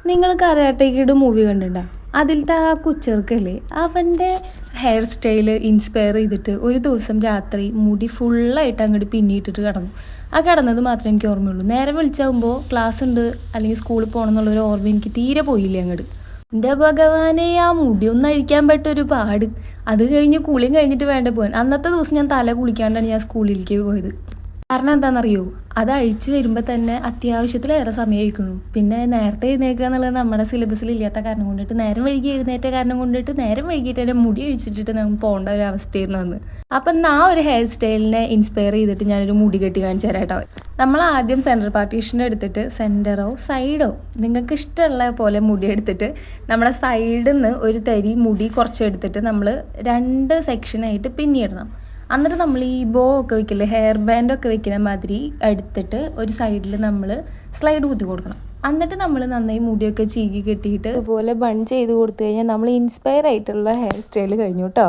നിങ്ങൾ കരാട്ടേക്കിയുടെ മൂവി കണ്ടിട്ടുണ്ടോ? അതിലത്തെ ആ കൊച്ചെറുക്കല്ലേ, അവൻ്റെ ഹെയർ സ്റ്റൈല് ഇൻസ്പയർ ചെയ്തിട്ട് ഒരു ദിവസം രാത്രി മുടി ഫുള്ളായിട്ട് അങ്ങോട്ട് പിന്നിയിട്ടിട്ട് കിടന്നു. ആ കിടന്നത് മാത്രമേ എനിക്ക് ഓർമ്മയുള്ളൂ. നേരെ വിളിച്ചാകുമ്പോൾ ക്ലാസ് ഉണ്ട് അല്ലെങ്കിൽ സ്കൂളിൽ പോകണം എന്നുള്ളൊരു ഓർമ്മ എനിക്ക് തീരെ പോയില്ലേ അങ്ങോട്ട്. എൻ്റെ ഭഗവാനെ, ആ മുടി ഒന്ന് അഴിക്കാൻ പറ്റൊരു പാട്. അത് കഴിഞ്ഞ് കുളിയും കഴിഞ്ഞിട്ട് വേണ്ട പോകാൻ. അന്നത്തെ ദിവസം ഞാൻ തല കുളിക്കാണ്ടാണ് ഞാൻ സ്കൂളിലേക്ക് പോയത്. കാരണം എന്താണെന്നറിയോ, അത് അഴിച്ചു വരുമ്പോൾ തന്നെ അത്യാവശ്യത്തിലേറെ സമയം കഴിക്കുന്നു. പിന്നെ നേരത്തെ എഴുന്നേൽക്കുക എന്നുള്ളത് നമ്മുടെ സിലബസിൽ ഇല്ലാത്ത കാരണം കൊണ്ടിട്ട്, നേരം വൈകി എഴുന്നേറ്റ കാരണം കൊണ്ടിട്ട് നേരം വൈകിട്ട് എൻ്റെ മുടി അഴിച്ചിട്ടിട്ട് നമുക്ക് പോകേണ്ട ഒരു അവസ്ഥയായിരുന്നു അന്ന്. അപ്പം ആ ഒരു ഹെയർ സ്റ്റൈലിനെ ഇൻസ്പയർ ചെയ്തിട്ട് ഞാനൊരു മുടി കെട്ടി കാണിച്ചു തരാട്ടോ. നമ്മൾ ആദ്യം സെൻറ്റർ പാർട്ടീഷൻ എടുത്തിട്ട് സെൻറ്ററോ സൈഡോ നിങ്ങൾക്ക് ഇഷ്ടമുള്ള പോലെ മുടി എടുത്തിട്ട് നമ്മുടെ സൈഡിൽ നിന്ന് ഒരു തരി മുടി കുറച്ചെടുത്തിട്ട് നമ്മൾ 2 സെക്ഷനായിട്ട് പിന്നിയിടണം. എന്നിട്ട് നമ്മൾ ഈ ബോ ഒക്കെ വെക്കില്ലേ, ഹെയർ ബാൻഡൊക്കെ വെക്കുന്ന മാതിരി എടുത്തിട്ട് ഒരു സൈഡിൽ നമ്മൾ സ്ലൈഡ് കുത്തി കൊടുക്കണം. എന്നിട്ട് നമ്മൾ നന്നായി മുടിയൊക്കെ ചീകി കെട്ടിയിട്ട് ഇതുപോലെ ബൺ ചെയ്ത് കൊടുത്തു കഴിഞ്ഞാൽ നമ്മൾ ഇൻസ്പയർ ആയിട്ടുള്ള ഹെയർ സ്റ്റൈൽ കഴിഞ്ഞു കേട്ടോ.